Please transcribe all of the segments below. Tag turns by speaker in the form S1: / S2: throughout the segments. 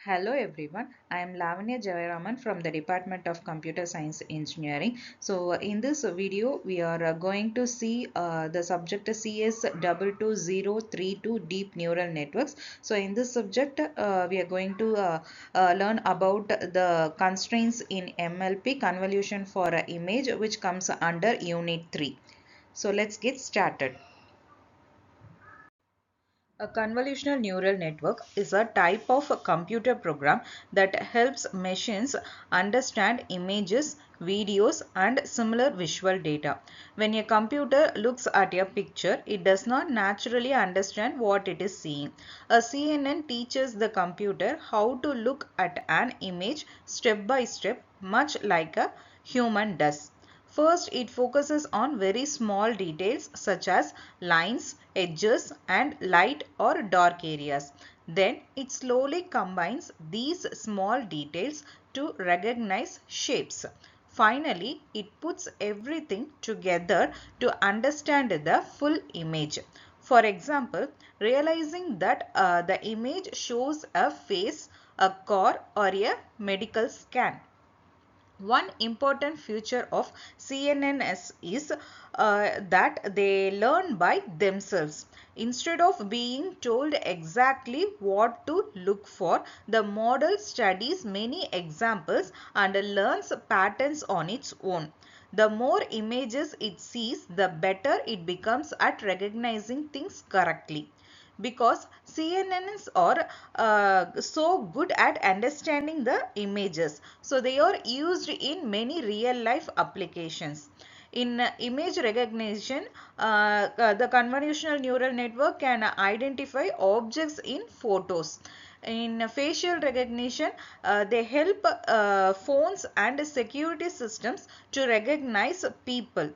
S1: Hello everyone, I am Lavanya Jayaraman from the Department of Computer Science Engineering. So in this video, we are going to see the subject CS22032 Deep Neural Networks. So in this subject, we are going to learn about the constraints in MLP, convolution for image, which comes under Unit 3. So let's get started. A convolutional neural network is a type of a computer program that helps machines understand images, videos, and similar visual data. When a computer looks at a picture, it does not naturally understand what it is seeing. A CNN teaches the computer how to look at an image step by step, much like a human does. First, it focuses on very small details such as lines, edges, and light or dark areas. Then, it slowly combines these small details to recognize shapes. Finally, it puts everything together to understand the full image. For example, realizing that the image shows a face, a car, or a medical scan. One important feature of CNNs is that they learn by themselves. Instead of being told exactly what to look for, the model studies many examples and learns patterns on its own. The more images it sees, the better it becomes at recognizing things correctly, because CNNs are so good at understanding the images. So they are used in many real life applications. In image recognition, the convolutional neural network can identify objects in photos. In facial recognition, they help phones and security systems to recognize people.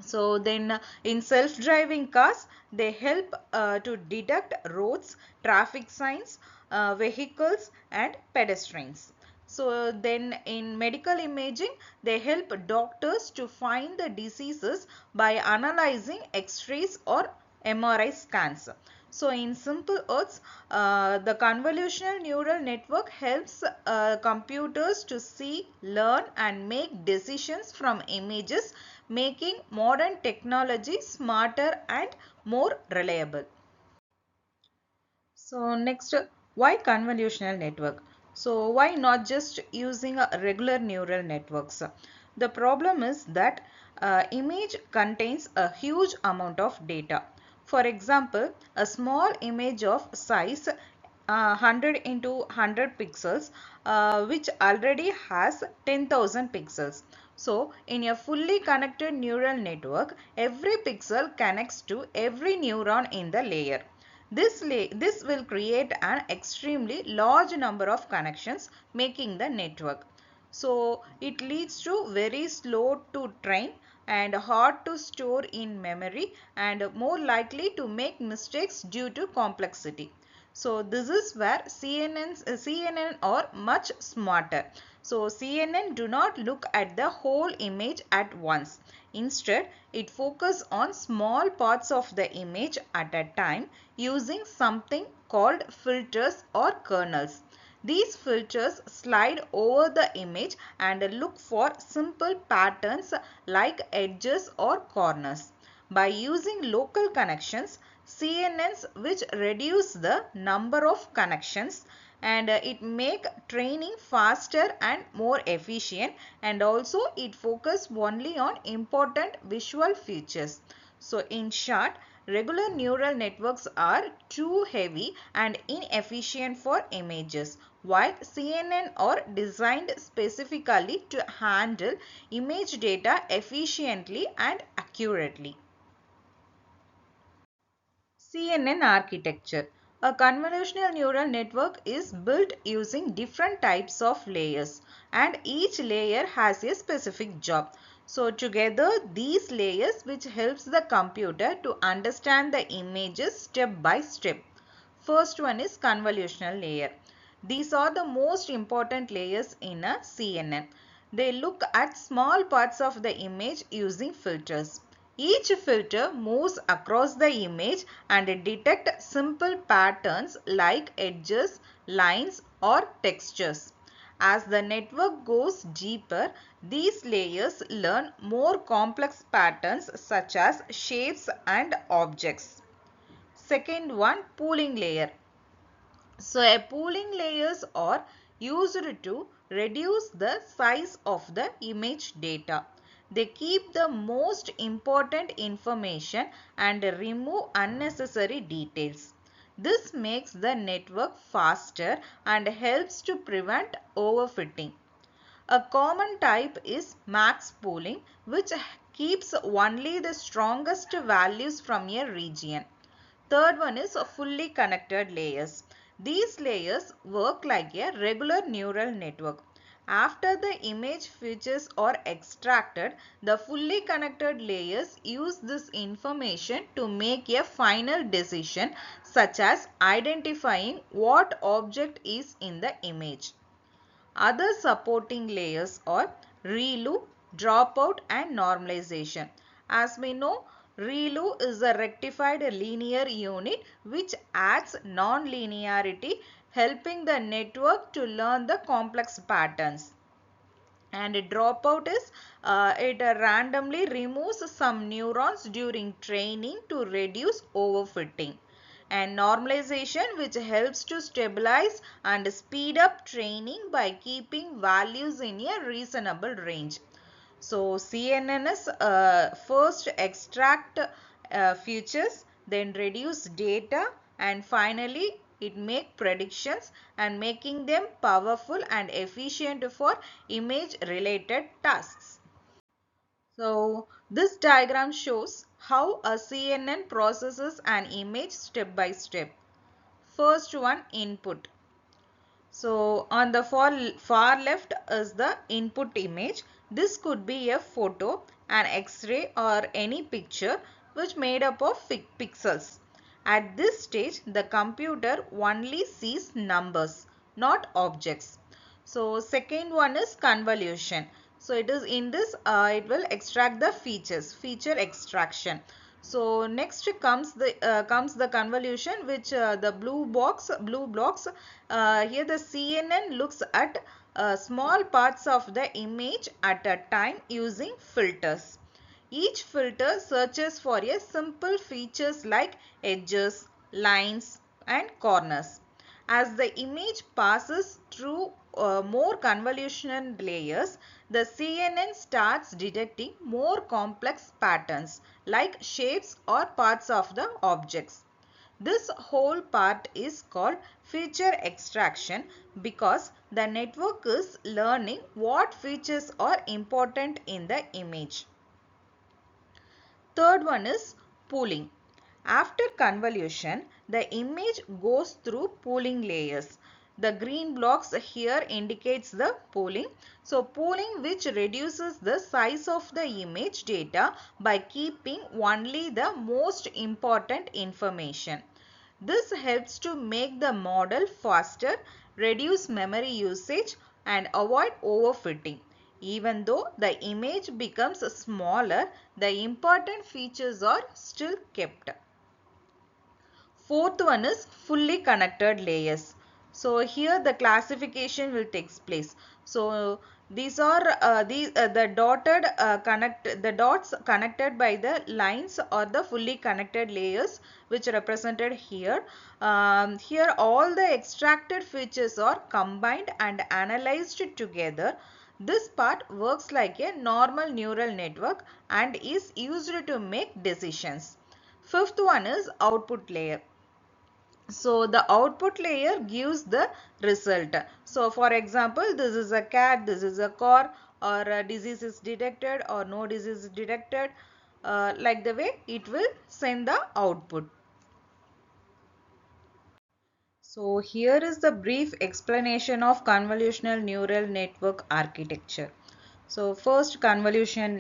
S1: So then in self-driving cars, they help to detect roads, traffic signs, vehicles and pedestrians. So then in medical imaging, they help doctors to find the diseases by analyzing x-rays or MRI scans. So in simple words, the convolutional neural network helps computers to see, learn and make decisions from images, making modern technology smarter and more reliable. So next, why convolutional network? So why not just using a regular neural networks? The problem is that image contains a huge amount of data. For example, a small image of size 100 into 100 pixels, which already has 10,000 pixels. So in a fully connected neural network, every pixel connects to every neuron in the layer. This will create an extremely large number of connections, making the network. So it leads to very slow to train and hard to store in memory and more likely to make mistakes due to complexity. So this is where CNN are much smarter. So CNN do not look at the whole image at once. Instead, it focuses on small parts of the image at a time using something called filters or kernels. These filters slide over the image and look for simple patterns like edges or corners. By using local connections, CNNs which reduce the number of connections, and it make training faster and more efficient, and also it focus only on important visual features. So in short, regular neural networks are too heavy and inefficient for images, while CNN are designed specifically to handle image data efficiently and accurately. CNN architecture. A convolutional neural network is built using different types of layers, and each layer has a specific job. So together these layers which helps the computer to understand the images step by step. First one is convolutional layer. These are the most important layers in a CNN. They look at small parts of the image using filters. Each filter moves across the image and detects simple patterns like edges, lines or textures. As the network goes deeper, these layers learn more complex patterns such as shapes and objects. Second one, pooling layer. So a pooling layers are used to reduce the size of the image data. They keep the most important information and remove unnecessary details. This makes the network faster and helps to prevent overfitting. A common type is max pooling, which keeps only the strongest values from a region. Third one is fully connected layers. These layers work like a regular neural network. After the image features are extracted, the fully connected layers use this information to make a final decision, such as identifying what object is in the image. Other supporting layers are ReLU, dropout and normalization. As we know, ReLU is a rectified linear unit which adds non-linearity, helping the network to learn the complex patterns. And a dropout is it randomly removes some neurons during training to reduce overfitting. And normalization, which helps to stabilize and speed up training by keeping values in a reasonable range. So CNNs first extract features, then reduce data, and finally it make predictions and making them powerful and efficient for image related tasks. So this diagram shows how a CNN processes an image step by step. First one, input. So on the far left is the input image. This could be a photo, an X-ray or any picture which made up of pixels. At this stage, the computer only sees numbers, not objects. So second one is convolution. So it is in this, it will extract the features, feature extraction. So next comes the convolution, which the blue blocks. Here the CNN looks at small parts of the image at a time using filters. Each filter searches for a simple features like edges, lines and corners. As the image passes through more convolutional layers, the CNN starts detecting more complex patterns like shapes or parts of the objects. This whole part is called feature extraction because the network is learning what features are important in the image. Third one is pooling. After convolution, the image goes through pooling layers. The green blocks here indicates the pooling. So pooling, which reduces the size of the image data by keeping only the most important information. This helps to make the model faster, reduce memory usage and avoid overfitting. Even though the image becomes smaller, the important features are still kept. Fourth one is fully connected layers. So here the classification will take place. So these are the dots connected by the lines or the fully connected layers which are represented here. Here all the extracted features are combined and analyzed together. This part works like a normal neural network and is used to make decisions. Fifth one is output layer. So the output layer gives the result. So for example, this is a cat, this is a car, or a disease is detected or no disease is detected. Like the way it will send the output. So here is the brief explanation of convolutional neural network architecture. So first convolutional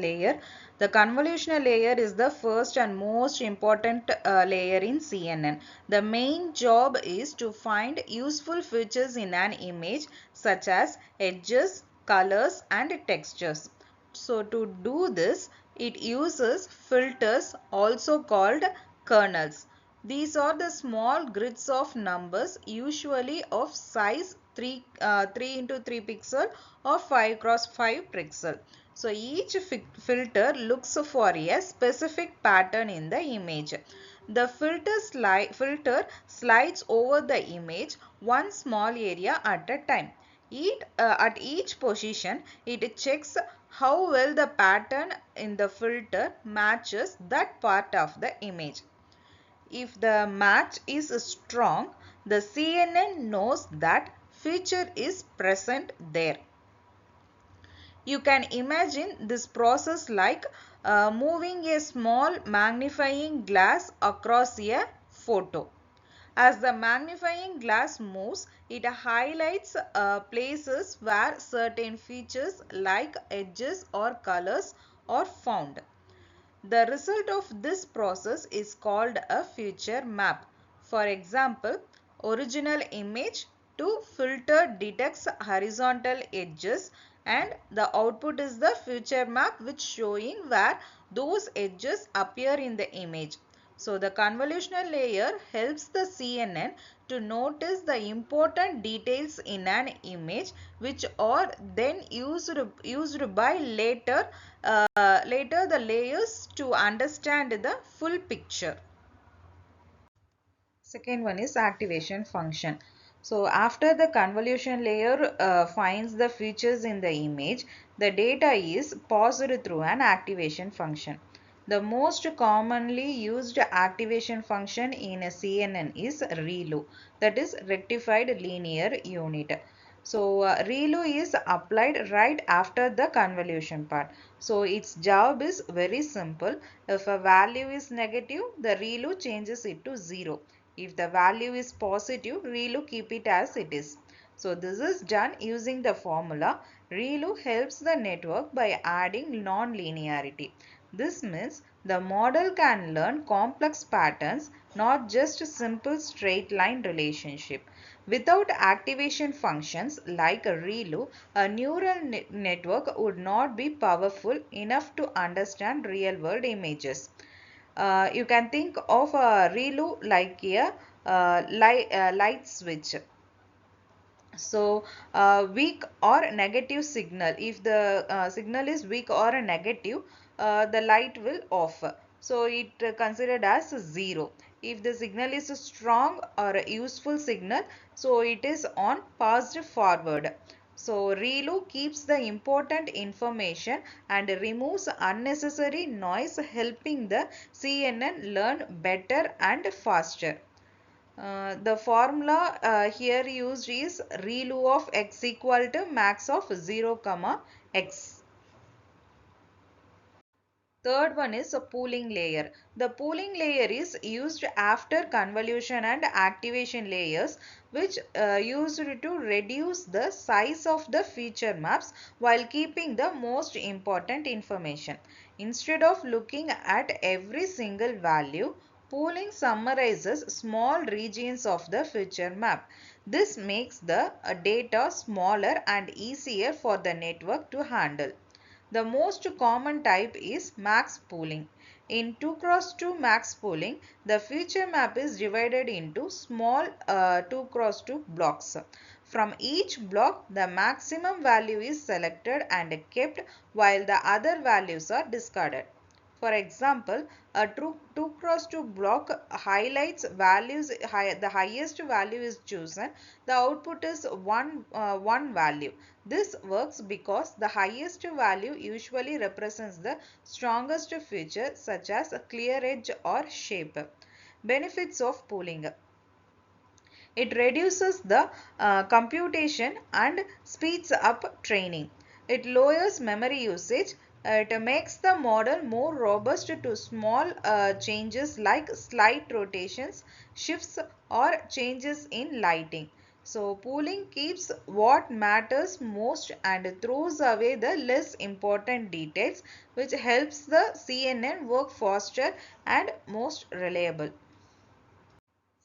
S1: layer. The convolutional layer is the first and most important layer in CNN. The main job is to find useful features in an image such as edges, colors and textures. So to do this, It uses filters, also called kernels. These are the small grids of numbers, usually of size 3 into 3 pixel or 5 cross 5 pixel. So each filter looks for a specific pattern in the image. The filter slides over the image one small area at a time. At each position, it checks how well the pattern in the filter matches that part of the image. If the match is strong, the CNN knows that feature is present there. You can imagine this process like moving a small magnifying glass across a photo. As the magnifying glass moves, it highlights places where certain features like edges or colors are found. The result of this process is called a feature map. For example, original image to filter detects horizontal edges and the output is the feature map which showing where those edges appear in the image. So the convolutional layer helps the CNN to notice the important details in an image which are then used by later the layers to understand the full picture. Second one is activation function. So after the convolution layer finds the features in the image, the data is passed through an activation function. The most commonly used activation function in a CNN is ReLU, that is rectified linear unit. So ReLU is applied right after the convolution part. So its job is very simple. If a value is negative, the ReLU changes it to 0. If the value is positive, ReLU keep it as it is. So this is done using the formula. ReLU helps the network by adding non-linearity. This means the model can learn complex patterns, not just simple straight line relationship. Without activation functions like a ReLU, a neural network would not be powerful enough to understand real world images. You can think of a ReLU like a light switch. So weak or negative signal, if the signal is weak or negative, the light will off, so it considered as 0. If the signal is a strong or a useful signal, so it is on passed forward. So ReLU keeps the important information and removes unnecessary noise, helping the CNN learn better and faster. The formula here used is ReLU of x equal to max of 0 comma x. Third one is a pooling layer. The pooling layer is used after convolution and activation layers, which used to reduce the size of the feature maps while keeping the most important information. Instead of looking at every single value, pooling summarizes small regions of the feature map. This makes the data smaller and easier for the network to handle. The most common type is max pooling. In 2 cross 2 max pooling, the feature map is divided into small 2 cross 2 blocks. From each block, the maximum value is selected and kept while the other values are discarded. For example, a 2 cross 2 block highlights values, the highest value is chosen, the output is one value. This works because the highest value usually represents the strongest feature such as a clear edge or shape. Benefits of pooling. It reduces the computation and speeds up training. It lowers memory usage. It makes the model more robust to small changes like slight rotations, shifts, or changes in lighting. So pooling keeps what matters most and throws away the less important details, which helps the CNN work faster and most reliable.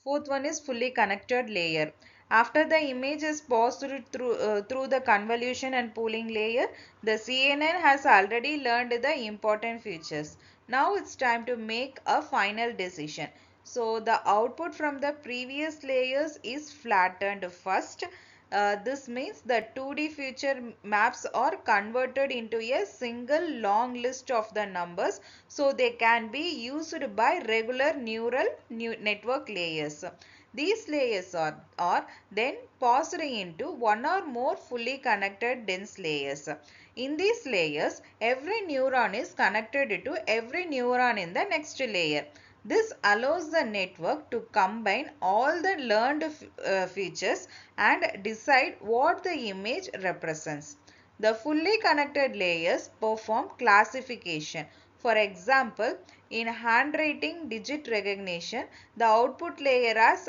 S1: Fourth one is fully connected layer. After the image is passed through the convolution and pooling layer, the CNN has already learned the important features. Now it's time to make a final decision. So the output from the previous layers is flattened first. This means the 2D feature maps are converted into a single long list of the numbers, so they can be used by regular neural network layers. These layers are then passed into one or more fully connected dense layers. In these layers, every neuron is connected to every neuron in the next layer. This allows the network to combine all the learned features and decide what the image represents. The fully connected layers perform classification. For example, in handwriting digit recognition, the output layer has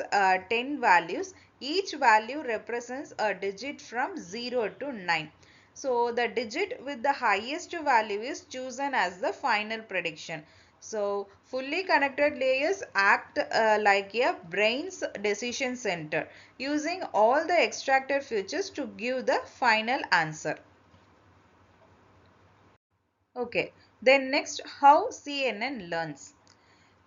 S1: 10 values. Each value represents a digit from 0 to 9. So the digit with the highest value is chosen as the final prediction. So fully connected layers act like a brain's decision center, using all the extracted features to give the final answer. Okay, then next, how CNN learns.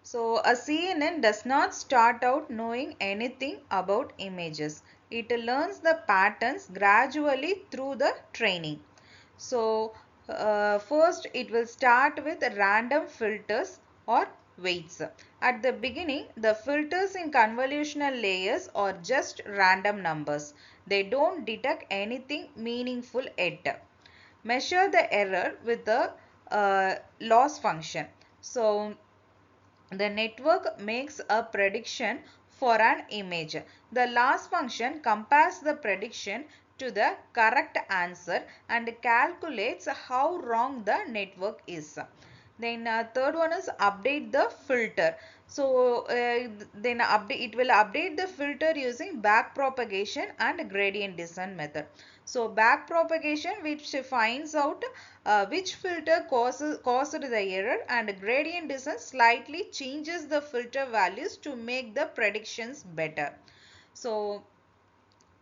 S1: So a CNN does not start out knowing anything about images. It learns the patterns gradually through the training. So first it will start with random filters or weights. At the beginning, the filters in convolutional layers are just random numbers. They don't detect anything meaningful yet. Measure the error with the loss function. So the network makes a prediction for an image. The loss function compares the prediction to the correct answer and calculates how wrong the network is. Then third one is update the filter. So then it will update the filter using back propagation and gradient descent method. So back propagation, which finds out which filter caused the error, and gradient descent slightly changes the filter values to make the predictions better. So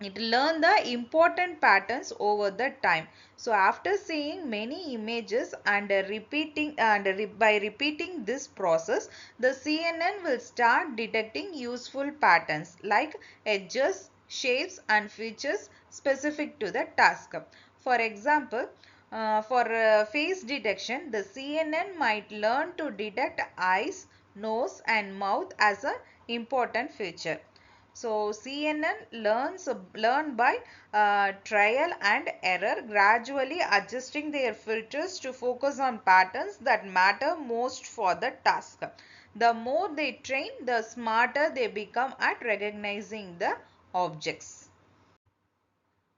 S1: it learn the important patterns over the time. So after seeing many images and by repeating this process, the CNN will start detecting useful patterns like edges, shapes and features specific to the task. For example, for face detection, the CNN might learn to detect eyes, nose and mouth as an important feature. So CNN learn by trial and error, gradually adjusting their filters to focus on patterns that matter most for the task. The more they train, the smarter they become at recognizing the objects.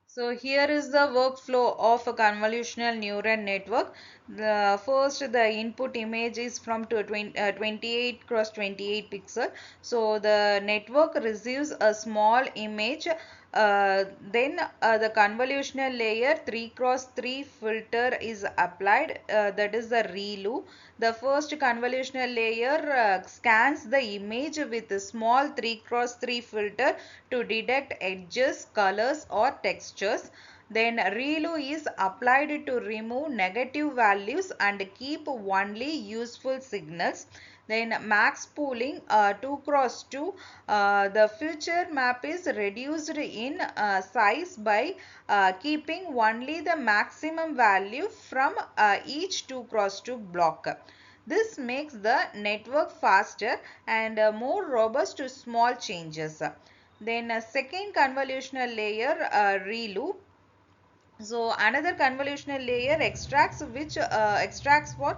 S1: So here is the workflow of a convolutional neural network. The input image is from 28 cross 28 pixel. So the network receives a small image. Then the convolutional layer 3 cross 3 filter is applied. That is the ReLU. The first convolutional layer scans the image with a small 3 cross 3 filter to detect edges, colors or textures. Then ReLU is applied to remove negative values and keep only useful signals. Then max pooling 2 cross 2, the feature map is reduced in size by keeping only the maximum value from each 2 cross 2 block. This makes the network faster and more robust to small changes. Then a second convolutional layer, ReLU. So another convolutional layer extracts for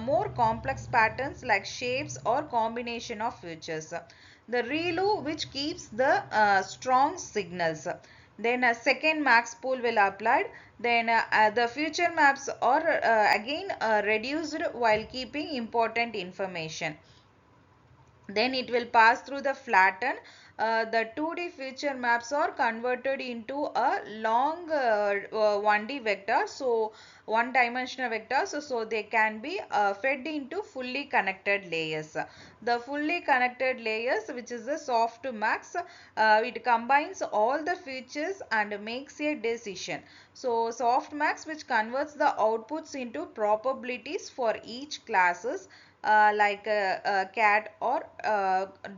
S1: more complex patterns like shapes or combination of features. The ReLU, which keeps the strong signals. Then a second max pool will applied. Then the feature maps are again reduced while keeping important information. Then it will pass through the flatten the 2D feature maps are converted into a long 1D vector, so one dimensional vector, so they can be fed into fully connected layers. The fully connected layers, which is the softmax, it combines all the features and makes a decision. So softmax, which converts the outputs into probabilities for each classes, like a cat or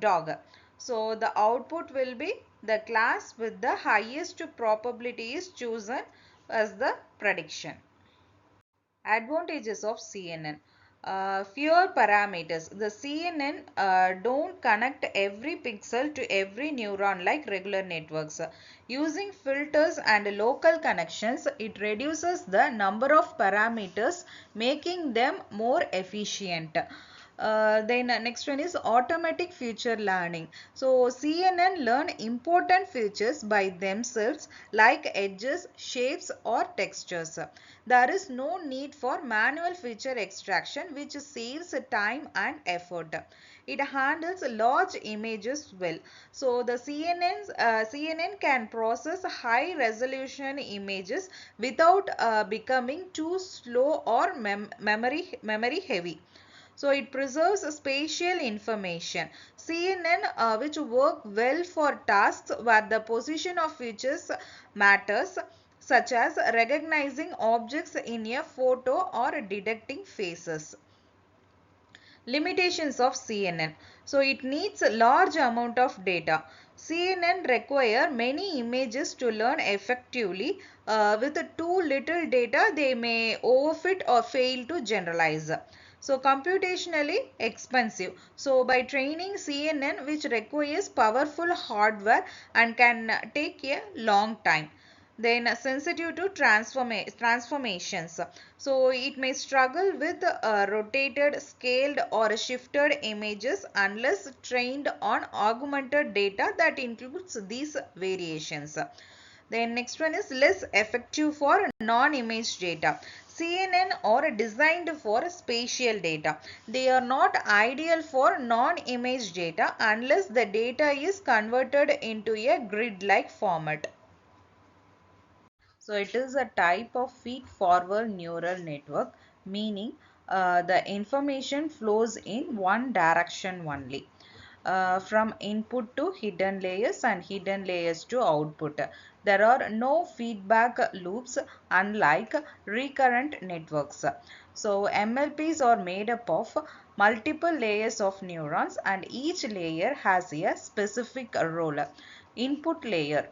S1: dog. So the output will be the class with the highest probability is chosen as the prediction. Advantages of CNN. Fewer parameters. The CNN don't connect every pixel to every neuron like regular networks. Using filters and local connections, it reduces the number of parameters, making them more efficient. Then next one is automatic feature learning. So CNN learn important features by themselves like edges, shapes or textures. There is no need for manual feature extraction, which saves time and effort. It handles large images well. So the CNN can process high resolution images without becoming too slow or memory heavy. So it preserves spatial information. CNN, which work well for tasks where the position of features matters, such as recognizing objects in a photo or detecting faces. Limitations of CNN. So it needs a large amount of data. CNN require many images to learn effectively. With too little data, they may overfit or fail to generalize. So computationally expensive. So by training CNN, which requires powerful hardware and can take a long time. Then sensitive to transformations, so it may struggle with rotated, scaled or shifted images unless trained on augmented data that includes these variations. Then next one is less effective for non-image data. CNN are designed for spatial data. They are not ideal for non-image data unless the data is converted into a grid-like format. So it is a type of feed-forward neural network, meaning the information flows in one direction only. From input to hidden layers and hidden layers to output. There are no feedback loops unlike recurrent networks. So MLPs are made up of multiple layers of neurons and each layer has a specific role. Input layer,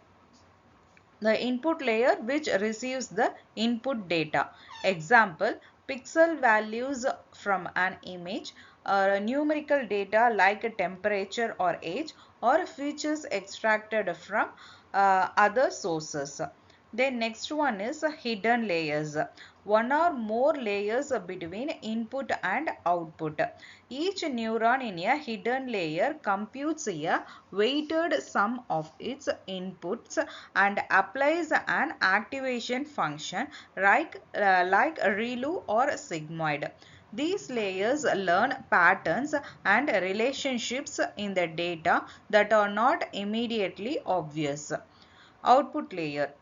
S1: the input layer which receives the input data. Example, pixel values from an image, or numerical data like temperature or age, or features extracted from other sources. Then next one is hidden layers. One or more layers between input and output. Each neuron in a hidden layer computes a weighted sum of its inputs and applies an activation function like ReLU or sigmoid. These layers learn patterns and relationships in the data that are not immediately obvious. Output layer,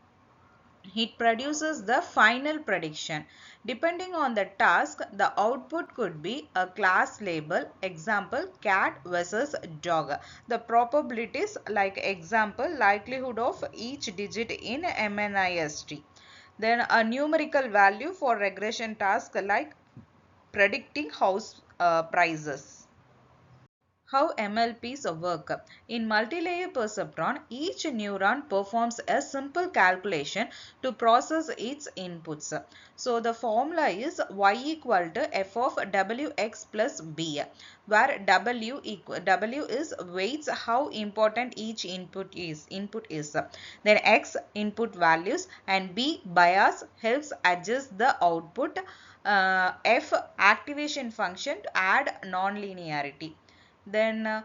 S1: it produces the final prediction. Depending on the task, the output could be a class label, example cat versus dog. The probabilities, like example likelihood of each digit in MNIST. Then a numerical value for regression task like predicting house prices. How MLPs work. In multilayer perceptron, each neuron performs a simple calculation to process its inputs. So the formula is y equal to f of wx plus b, where w is weights how important each input is. Then x input values and b bias helps adjust the output. F activation function to add nonlinearity. Then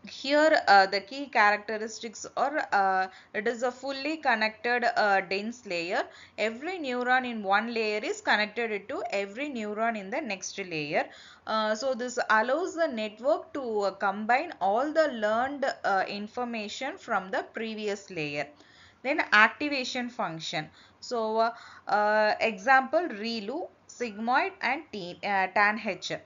S1: Here the key characteristics are it is a fully connected dense layer. Every neuron in one layer is connected to every neuron in the next layer. So this allows the network to combine all the learned information from the previous layer. Then activation function. So example ReLU, sigmoid and TANH.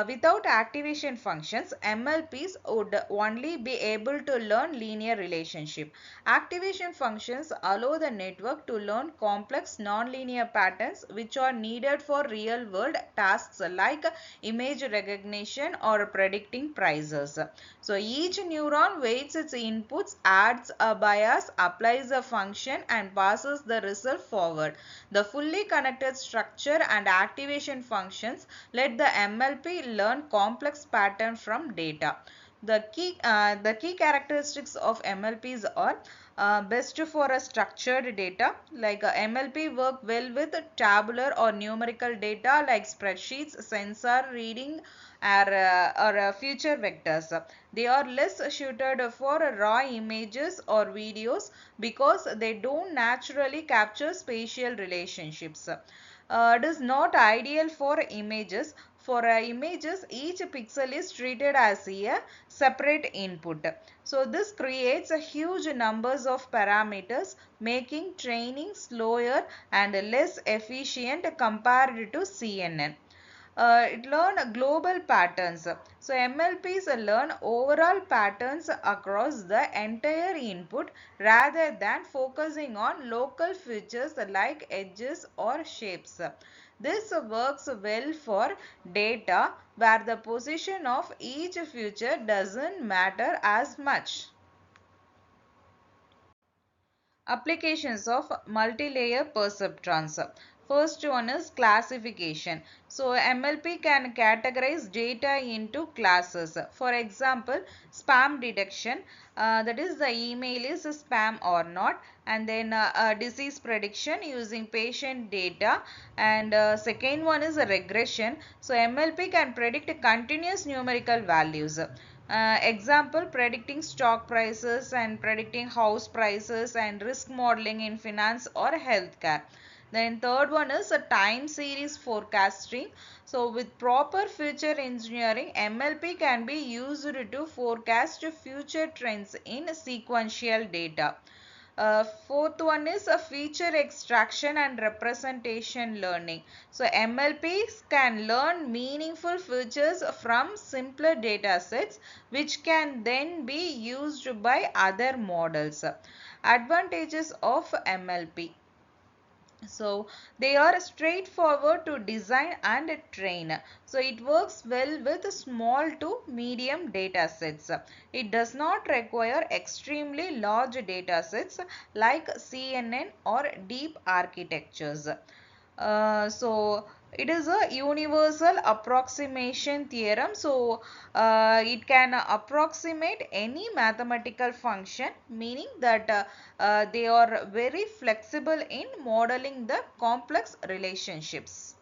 S1: Without activation functions, MLPs would only be able to learn linear relationship. Activation functions allow the network to learn complex nonlinear patterns which are needed for real world tasks like image recognition or predicting prices. So each neuron weights its inputs, adds a bias, applies a function and passes the result forward. The fully connected structure and activation functions let the MLP learn complex patterns from data. The key characteristics of MLPs are best for a structured data, like MLP work well with tabular or numerical data like spreadsheets, sensor reading, or future vectors. They are less suited for raw images or videos because they don't naturally capture spatial relationships. It is not ideal for images. For images, each pixel is treated as a separate input. So this creates a huge numbers of parameters, making training slower and less efficient compared to CNN. It learn global patterns. So MLPs learn overall patterns across the entire input rather than focusing on local features like edges or shapes. This works well for data where the position of each feature doesn't matter as much. Applications of multi-layer perceptrons. First one is classification. So MLP can categorize data into classes. For example, spam detection, that is the email is spam or not, and then disease prediction using patient data, and second one is a regression. So MLP can predict continuous numerical values. Example, predicting stock prices and predicting house prices and risk modeling in finance or healthcare. Then third one is a time series forecasting. So with proper future engineering, MLP can be used to forecast future trends in sequential data. Fourth one is a feature extraction and representation learning. So MLPs can learn meaningful features from simpler data sets which can then be used by other models. Advantages of MLP. So they are straightforward to design and train. So it works well with small to medium data sets. It does not require extremely large data sets like CNN or deep architectures. So it is a universal approximation theorem. So it can approximate any mathematical function, meaning that they are very flexible in modeling the complex relationships.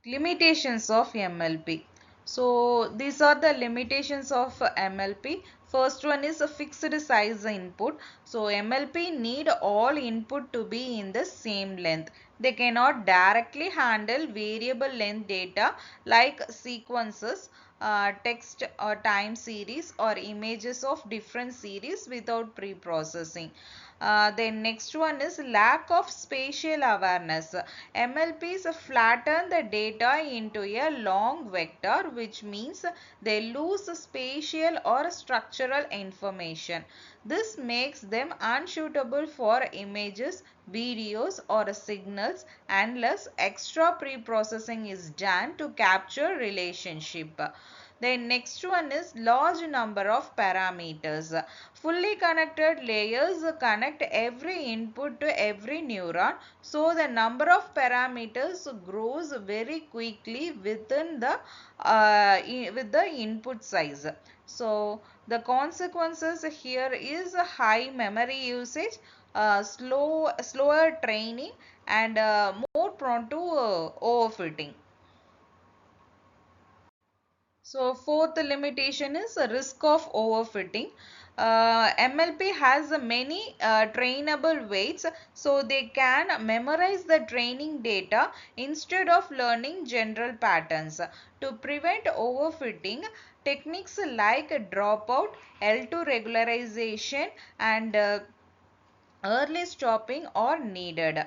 S1: Limitations of MLP. So these are the limitations of MLP. First one is a fixed size input. So MLP need all input to be in the same length. They cannot directly handle variable length data like sequences, text or time series or images of different series without pre-processing. Then next one is lack of spatial awareness. MLPs flatten the data into a long vector, which means they lose spatial or structural information. This makes them unsuitable for images, videos or signals unless extra pre-processing is done to capture relationship. The next one is large number of parameters. Fully connected layers connect every input to every neuron, so the number of parameters grows very quickly within the with the input size. So the consequences here is high memory usage, slower training, and more prone to overfitting. So fourth limitation is a risk of overfitting. MLP has many trainable weights, so they can memorize the training data instead of learning general patterns. To prevent overfitting, techniques like dropout, L2 regularization, and early stopping are needed.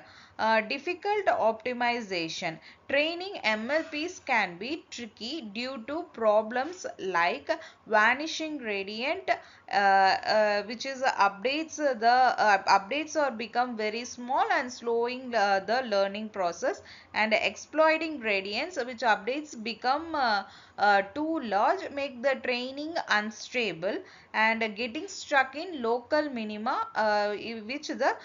S1: Difficult optimization. Training MLPs can be tricky due to problems like vanishing gradient, which is updates are become very small and slowing the learning process, and exploiting gradients, which updates become too large, make the training unstable, and getting stuck in local minima, which the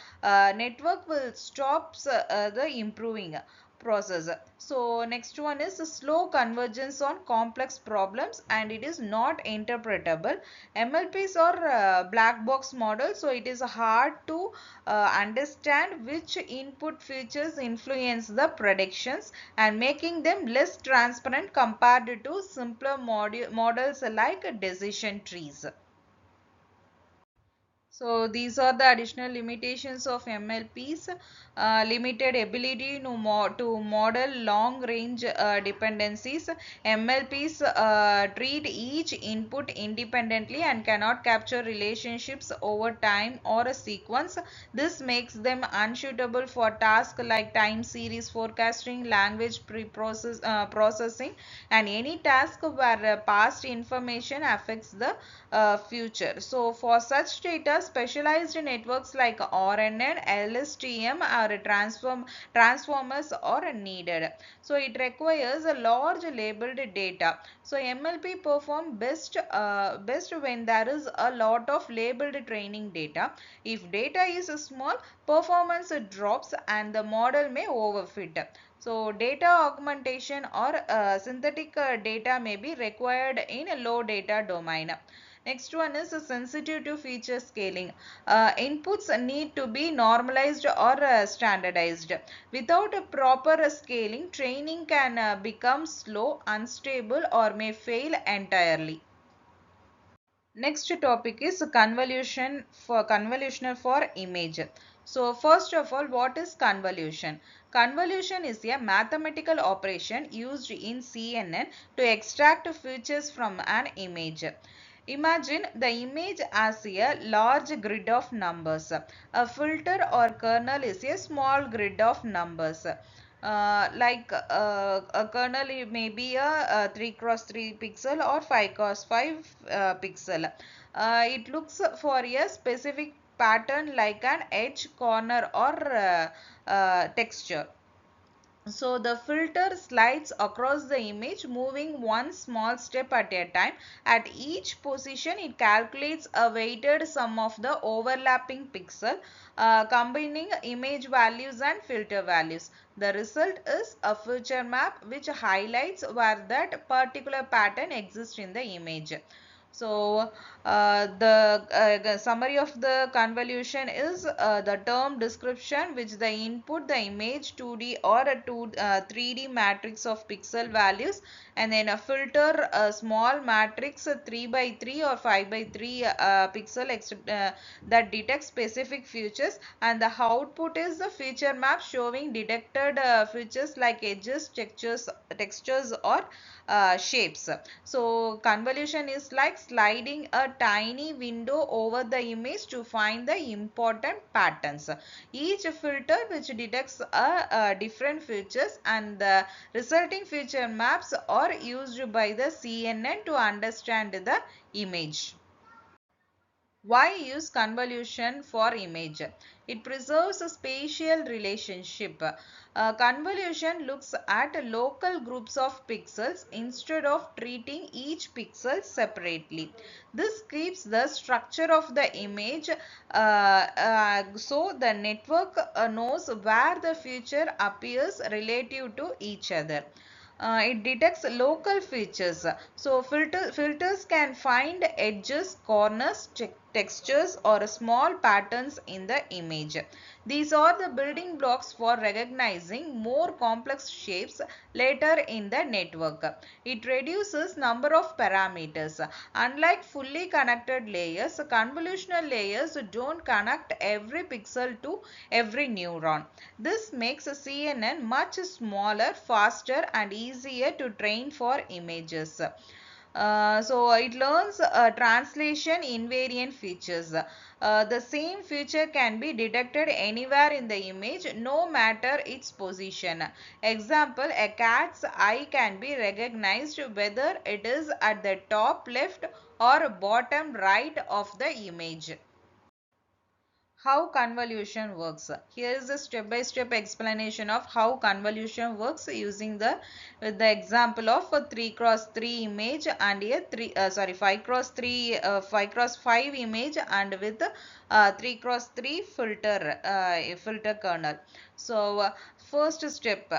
S1: network will stop the improving process. So next one is slow convergence on complex problems, and it is not interpretable. MLPs are black box models, so it is hard to understand which input features influence the predictions, and making them less transparent compared to simpler models like decision trees. So these are the additional limitations of MLPs. Limited ability to model long range dependencies. MLPs treat each input independently and cannot capture relationships over time or a sequence. This makes them unsuitable for tasks like time series forecasting, language processing, and any task where past information affects the future. So for such data, specialized networks like RNN, LSTM or transformers are needed. So it requires a large labeled data. So MLP perform best when there is a lot of labeled training data. If data is small, performance drops and the model may overfit. So data augmentation or synthetic data may be required in a low data domain. Next one is sensitive to feature scaling. Inputs need to be normalized or standardized. Without a proper scaling, training can become slow, unstable, or may fail entirely. Next topic is convolutional for image. So first of all, what is convolution? Convolution is a mathematical operation used in CNN to extract features from an image. Imagine the image as a large grid of numbers. A filter or kernel is a small grid of numbers. A kernel may be a 3 cross 3 pixel or 5 cross 5 pixel. It looks for a specific pattern like an edge, corner, or texture. So the filter slides across the image, moving one small step at a time. At each position, it calculates a weighted sum of the overlapping pixel, combining image values and filter values. The result is a feature map which highlights where that particular pattern exists in the image. So the summary of the convolution is the term description which the input the image 2D or a 3D matrix of pixel values, and then a filter a small matrix 3 by 3 or 5 by 3 pixel that detects specific features, and the output is the feature map showing detected features like edges, textures or shapes. So convolution is like sliding a tiny window over the image to find the important patterns. Each filter which detects a different features, and the resulting feature maps are used by the CNN to understand the image. Why use convolution for image? It preserves a spatial relationship. Convolution looks at local groups of pixels instead of treating each pixel separately. This keeps the structure of the image so the network knows where the feature appears relative to each other. It detects local features. So filters can find edges, corners, textures or small patterns in the image. These are the building blocks for recognizing more complex shapes later in the network. It reduces number of parameters. Unlike fully connected layers, convolutional layers don't connect every pixel to every neuron. This makes CNN much smaller, faster and easier to train for images. So it learns translation invariant features. The same feature can be detected anywhere in the image, no matter its position. Example, a cat's eye can be recognized whether it is at the top left or bottom right of the image. How convolution works. Here is a step-by-step explanation of how convolution works using the with the example of a 3 cross 3 image and a 5 cross 3 5 cross 5 image and with 3 cross 3 filter kernel. So first step,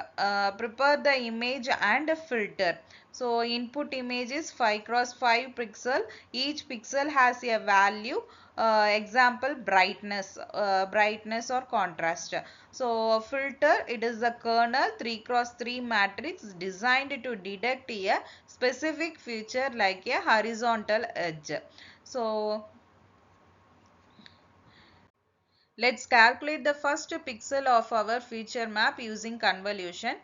S1: prepare the image and filter. So input image is 5 cross 5 pixel. Each pixel has a value, example brightness or contrast. So filter, it is the kernel 3 cross 3 matrix designed to detect a specific feature like a horizontal edge. So let's calculate the first pixel of our feature map using convolution.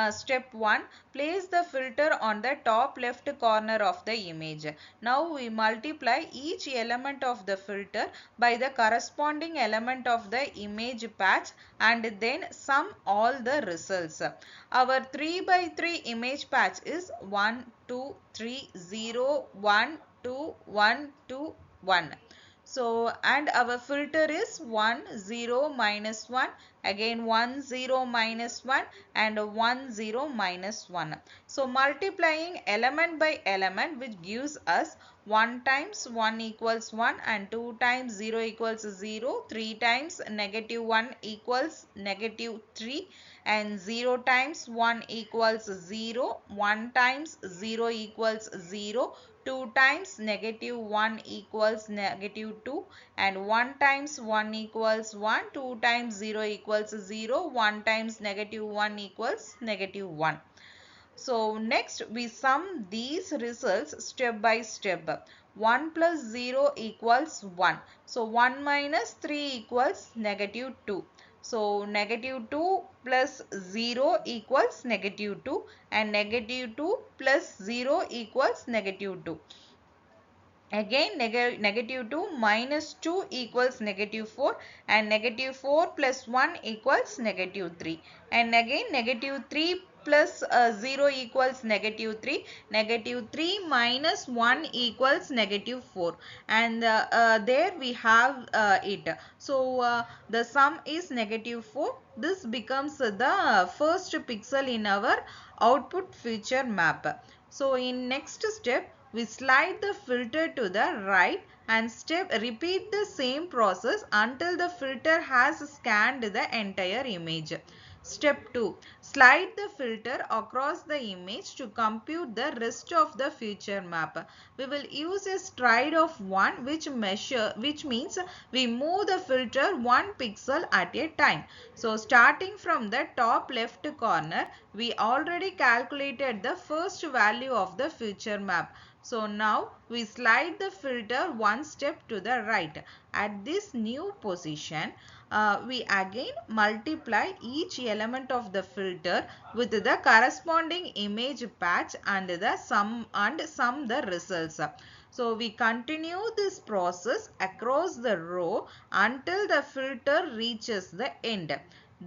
S1: Step 1. Place the filter on the top left corner of the image. Now we multiply each element of the filter by the corresponding element of the image patch and then sum all the results. Our 3 by 3 image patch is 1, 2, 3, 0, 1, 2, 1, 2, 1. So, and our filter is 1, 0, minus 1, again 1, 0, minus 1 and 1, 0, minus 1. So, multiplying element by element which gives us 1 times 1 equals 1 and 2 times 0 equals 0, 3 times negative 1 equals negative 3 and 0 times 1 equals 0, 1 times 0 equals 0, 2 times negative 1 equals negative 2 and 1 times 1 equals 1, 2 times 0 equals 0, 1 times negative 1 equals negative 1. So next we sum these results step by step. 1 plus 0 equals 1. So 1 minus 3 equals negative 2. So negative 2 plus 0 equals negative 2 and negative 2 plus 0 equals negative 2. Again negative 2 minus 2 equals negative 4 and negative 4 plus 1 equals negative 3 and again negative 3 plus 0 equals negative 3, negative 3 minus 1 equals negative 4 and there we have it. So the sum is negative 4. This becomes the first pixel in our output feature map. So in next step we slide the filter to the right and repeat the same process until the filter has scanned the entire image. Step 2. Slide the filter across the image to compute the rest of the feature map. We will use a stride of 1 which means we move the filter 1 pixel at a time. So starting from the top left corner, we already calculated the first value of the feature map. So now we slide the filter one step to the right. At this new position, we again multiply each element of the filter with the corresponding image patch and sum the results. So we continue this process across the row until the filter reaches the end.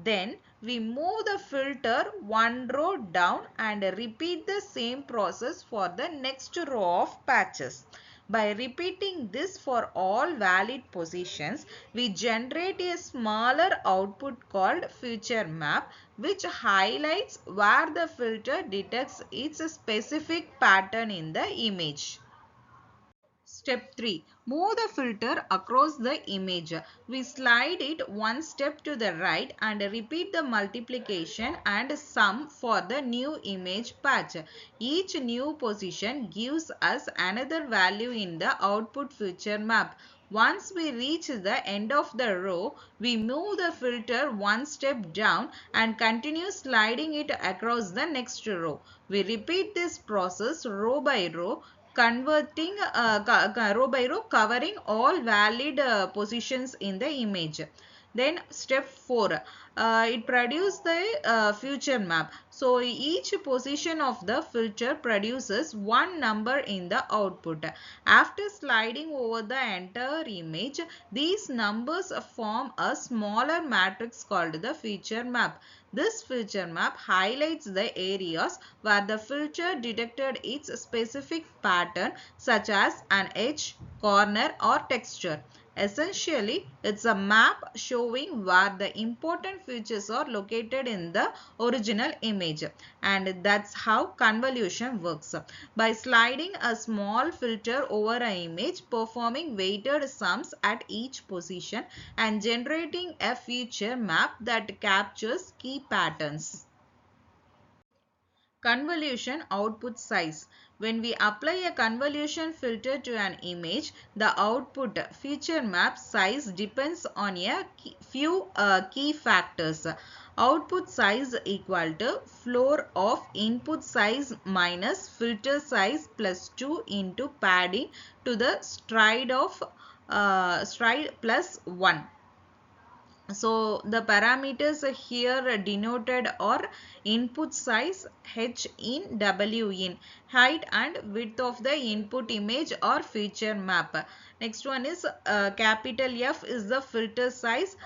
S1: Then we move the filter one row down and repeat the same process for the next row of patches. By repeating this for all valid positions, we generate a smaller output called feature map which highlights where the filter detects its specific pattern in the image. Step 3. Move the filter across the image. We slide it one step to the right and repeat the multiplication and sum for the new image patch. Each new position gives us another value in the output feature map. Once we reach the end of the row, we move the filter one step down and continue sliding it across the next row. We repeat this process row by row, converting row by row, covering all valid positions in the image. Then step 4, it produces the future map. So each position of the filter produces one number in the output. After sliding over the entire image, these numbers form a smaller matrix called the feature map. This feature map highlights the areas where the filter detected its specific pattern, such as an edge, corner, or texture. Essentially, it's a map showing where the important features are located in the original image. And that's how convolution works. By sliding a small filter over an image, performing weighted sums at each position, and generating a feature map that captures key patterns. Convolution output size. When we apply a convolution filter to an image, the output feature map size depends on a few key factors. Output size equal to floor of input size minus filter size plus 2 into padding to the stride plus 1. So the parameters here denoted are input size, h in, w in, height and width of the input image or feature map. Next one is capital F is the filter size.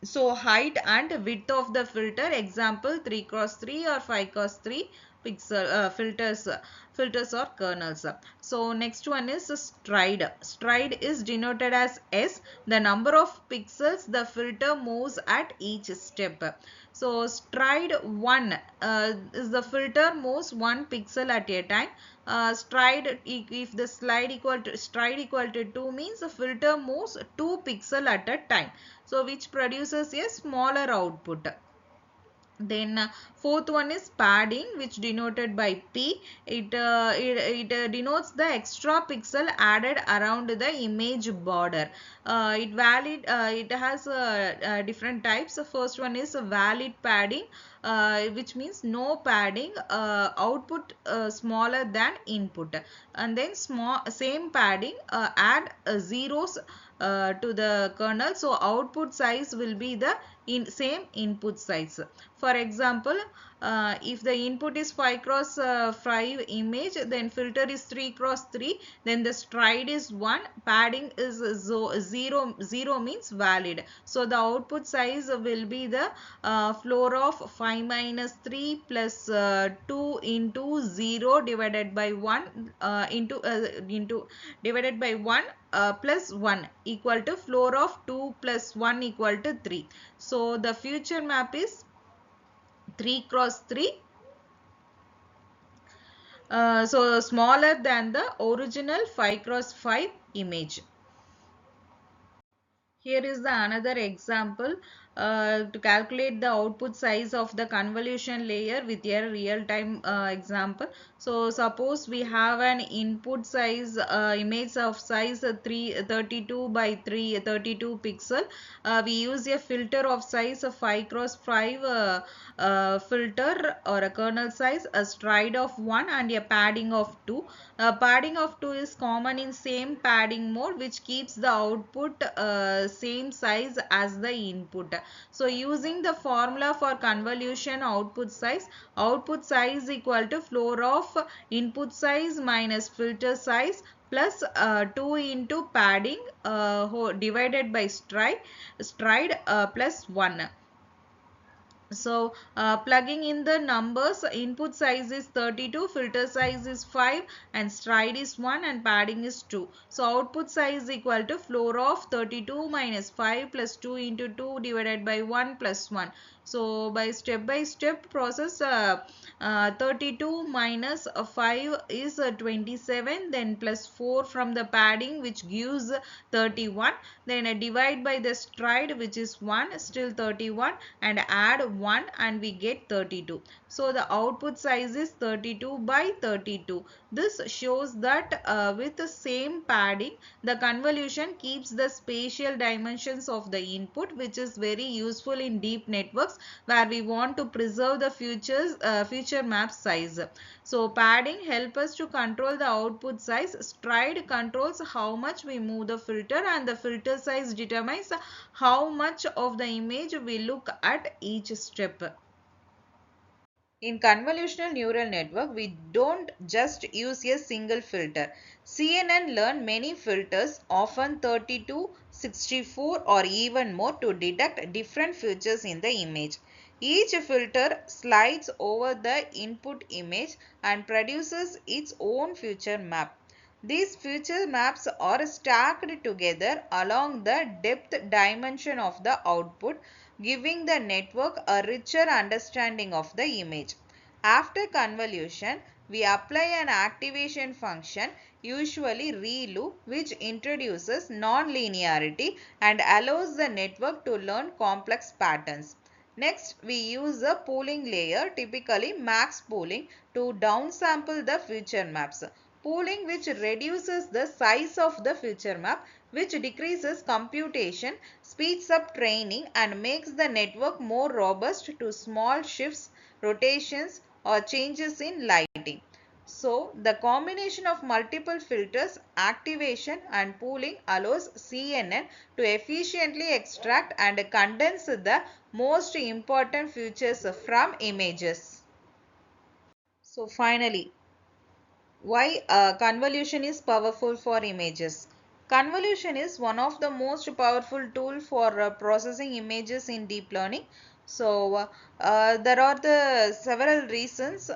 S1: So height and width of the filter, example 3 cross 3 or 5 cross 3 pixel filters or kernels. So next one is stride. Stride is denoted as S, the number of pixels the filter moves at each step. So stride 1 is the filter moves 1 pixel at a time. Stride, if the stride equal to 2 means the filter moves 2 pixel at a time. So which produces a smaller output. Then fourth one is padding, which denoted by P. It denotes the extra pixel added around the image border. It has different types. The first one is valid padding, which means no padding, output smaller than input. And then same padding, add zeros to the kernel, so output size will be the same input size. For example, if the input is 5 cross 5 image, then filter is 3 cross 3, then the stride is 1, padding is 0 means valid. So the output size will be the floor of 5 minus 3 plus 2 into 0 divided by 1 into divided by 1 plus 1 equal to floor of 2 plus 1 equal to 3. So the future map is 3 cross 3. So smaller than the original 5 cross 5 image. Here is the another example to calculate the output size of the convolution layer with a real-time example. So suppose we have an input size image of size 32 by 32 pixel. We use a filter of size 5 cross 5 filter or a kernel size, a stride of 1 and a padding of 2. Padding of 2 is common in same padding mode, which keeps the output same size as the input. So using the formula for convolution output size equal to floor of input size minus filter size plus 2 into padding divided by stride plus 1. So plugging in the numbers, input size is 32, filter size is 5 and stride is 1 and padding is 2. So output size equal to floor of 32 minus 5 plus 2 into 2 divided by 1 plus 1. So by step process, 32 minus 5 is 27, then plus 4 from the padding which gives 31, then divide by the stride which is 1, still 31, and add 1 and we get 32. So the output size is 32 by 32. This shows that with the same padding, the convolution keeps the spatial dimensions of the input, which is very useful in deep networks where we want to preserve the future map size. So padding helps us to control the output size. Stride controls how much we move the filter, and the filter size determines how much of the image we look at each step. In convolutional neural network, we don't just use a single filter. CNN learn many filters, often 32, 64 or even more, to detect different features in the image. Each filter slides over the input image and produces its own feature map. These feature maps are stacked together along the depth dimension of the output, giving the network a richer understanding of the image. After convolution, we apply an activation function, usually reloop, which introduces non-linearity and allows the network to learn complex patterns. Next, we use a pooling layer, typically max pooling, to downsample the feature maps. Pooling, which reduces the size of the feature map, which decreases computation, speeds up training, and makes the network more robust to small shifts, rotations, or changes in lighting. So, the combination of multiple filters, activation, and pooling allows CNN to efficiently extract and condense the most important features from images. So, finally, why convolution is powerful for images. Convolution is one of the most powerful tool for processing images in deep learning. So there are the several reasons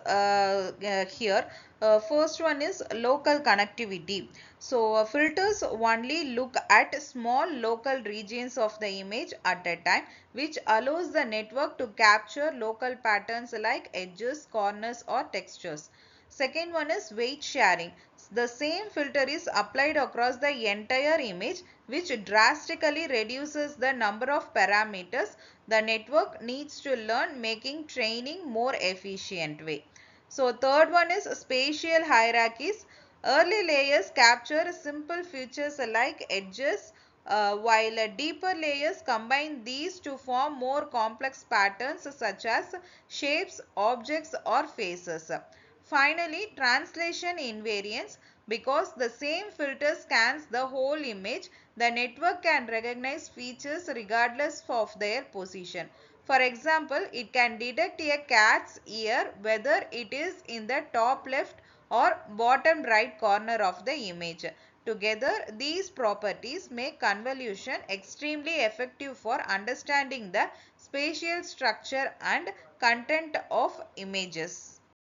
S1: here. First one is local connectivity. So filters only look at small local regions of the image at a time, which allows the network to capture local patterns like edges, corners, or textures. Second one is weight sharing. The same filter is applied across the entire image, which drastically reduces the number of parameters the network needs to learn, making training more efficient way. So third one is spatial hierarchies. Early layers capture simple features like edges, while deeper layers combine these to form more complex patterns such as shapes, objects, or faces. Finally, translation invariance. Because the same filter scans the whole image, the network can recognize features regardless of their position. For example, it can detect a cat's ear whether it is in the top left or bottom right corner of the image. Together, these properties make convolution extremely effective for understanding the spatial structure and content of images.